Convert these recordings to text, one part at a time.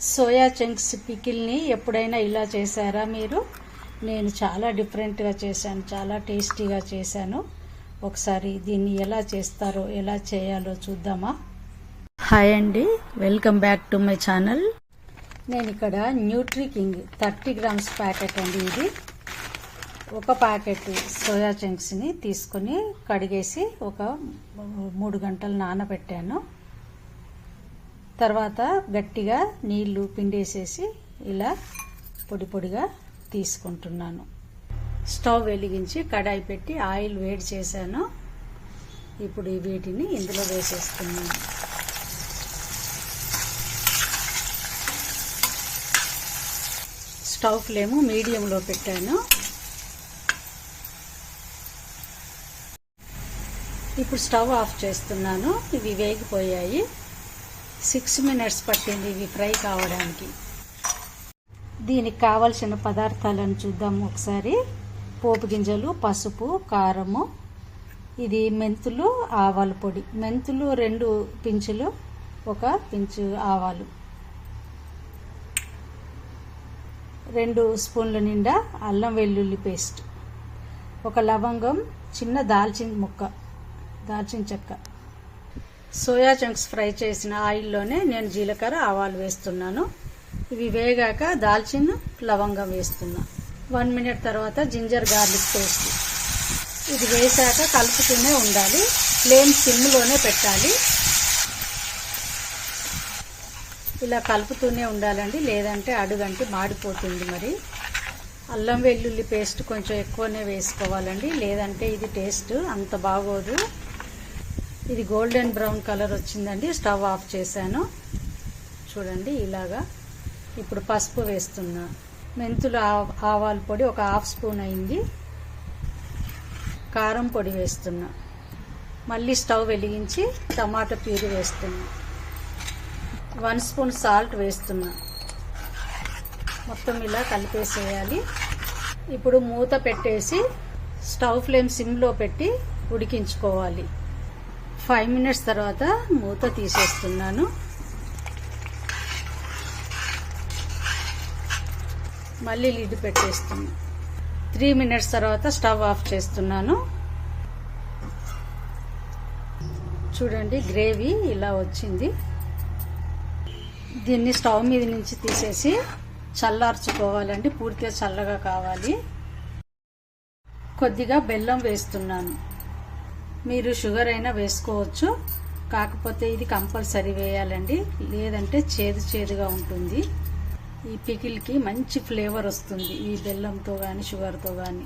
Soya chunks పికిల్ని ఎప్పుడైనా ఇలా చేశారా మీరు? నేను చాలా డిఫరెంట్గా చేశాను, చాలా టేస్టీగా చేశాను. ఒకసారి దీన్ని ఎలా చేస్తారో, ఎలా చేయాలో చూద్దామా? హాయ్ అండి, welcome back to my channel. నేను ఇక్కడ న్యూట్రీ కింగ్ 30 గ్రామ్స్ ప్యాకెట్ అండి. ఇది ఒక ప్యాకెట్ సోయా చంక్స్ని తీసుకొని కడిగేసి ఒక 3 గంటలు నానబెట్టాను. తర్వాత గట్టిగా నీళ్లు పిండేసేసి ఇలా పొడి పొడిగా తీసుకుంటున్నాను. స్టవ్ వెలిగించి కడాయి పెట్టి ఆయిల్ వేడి చేశాను. ఇప్పుడు వీటిని ఇందులో వేసేస్తున్నాను. స్టవ్ ఫ్లేమ్ మీడియంలో పెట్టాను. ఇప్పుడు స్టవ్ ఆఫ్ చేస్తున్నాను. ఇవి వేగిపోయాయి. 6 మినిట్స్ పట్టింది ఇవి ఫ్రై కావడానికి. దీనికి కావలసిన పదార్థాలను చూద్దాము ఒకసారి. పోపు గింజలు, పసుపు, కారము, ఇది మెంతులు, ఆవాల పొడి. మెంతులు 2 పించులు, 1 పించు ఆవాలు, 2 స్పూన్ల నిండా అల్లం వెల్లుల్లి పేస్ట్, 1 లవంగం, చిన్న దాల్చిన చెక్క. సోయా చంక్స్ ఫ్రై చేసిన ఆయిల్లోనే నేను జీలకర్ర, ఆవాలు వేస్తున్నాను. ఇవి వేగాక దాల్చిన లవంగం వేస్తున్నా. 1 మినిట్ తర్వాత జింజర్ గార్లిక్ పేస్ట్. ఇది వేసాక కలుపుతూనే ఉండాలి. ఫ్లేమ్ సిమ్లోనే పెట్టాలి. ఇలా కలుపుతూనే ఉండాలండి, లేదంటే అడుగంటి మాడిపోతుంది. మరి అల్లం వెల్లుల్లి పేస్ట్ కొంచెం ఎక్కువనే వేసుకోవాలండి, లేదంటే ఇది టేస్ట్ అంత బాగోదు. ఇది గోల్డెన్ బ్రౌన్ కలర్ వచ్చిందండి. స్టవ్ ఆఫ్ చేశాను. చూడండి ఇలాగా. ఇప్పుడు పసుపు వేస్తున్నా. మెంతులు, ఆవాల పొడి 1 హాఫ్ స్పూన్ అయింది. కారం పొడి వేస్తున్నా. మళ్ళీ స్టవ్ వెలిగించి టమాటా ప్యూరీ వేస్తున్నా. 1 స్పూన్ సాల్ట్ వేస్తున్నా. మొత్తం ఇలా కలిపేసేయాలి. ఇప్పుడు మూత పెట్టేసి స్టవ్ ఫ్లేమ్ సిమ్లో పెట్టి ఉడికించుకోవాలి. 5 మినిట్స్ తర్వాత మూత తీసేస్తున్నాను. మళ్ళీ లిడ్ పెట్టేస్తున్నాను. 3 మినిట్స్ తర్వాత స్టవ్ ఆఫ్ చేస్తున్నాను. చూడండి గ్రేవీ ఇలా వచ్చింది. దీన్ని స్టవ్ మీద నుంచి తీసేసి చల్లార్చుకోవాలండి. పూర్తిగా చల్లగా కావాలి. కొద్దిగా బెల్లం వేస్తున్నాను. మీరు షుగర్ అయినా వేసుకోవచ్చు, కాకపోతే ఇది కంపల్సరీ వేయాలండి, లేదంటే చేదుగా ఉంటుంది. ఈ పికిల్కి మంచి ఫ్లేవర్ వస్తుంది ఈ బెల్లంతో కానీ షుగర్తో కానీ.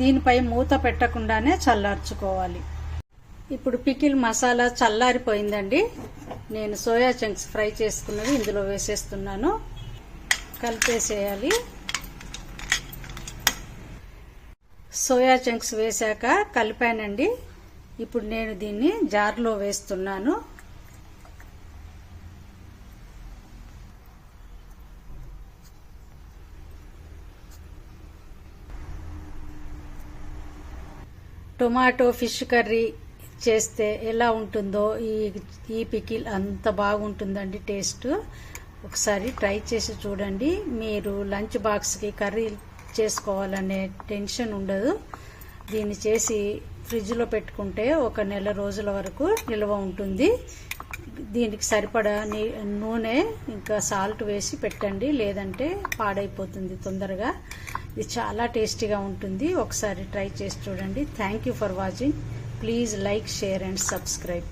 దీనిపై మూత పెట్టకుండానే చల్లార్చుకోవాలి. ఇప్పుడు పికిల్ మసాలా చల్లారిపోయిందండి. నేను సోయా చంక్స్ ఫ్రై చేసుకున్నవి ఇందులో వేసేస్తున్నాను. కలిపేసేయాలి. సోయా చంక్స్ వేశాక కలిపానండి. ఇప్పుడు నేను దీన్ని జార్లో వేస్తున్నాను. టొమాటో ఫిష్ కర్రీ చేస్తే ఎలా ఉంటుందో ఈ పికిల్ అంత బాగుంటుందండి టేస్ట్. ఒకసారి ట్రై చేసి చూడండి. మీరు లంచ్ బాక్స్కి కర్రీ చేసుకోవాలనే టెన్షన్ ఉండదు. దీన్ని చేసి ఫ్రిడ్జ్లో పెట్టుకుంటే 1 నెల రోజుల వరకు నిల్వ ఉంటుంది. దీనికి సరిపడా నూనె ఇంకా సాల్ట్ వేసి పెట్టండి, లేదంటే పాడైపోతుంది తొందరగా. ఇది చాలా టేస్టీగా ఉంటుంది. ఒకసారి ట్రై చేసి చూడండి. Thank you for watching. Please like, share and subscribe.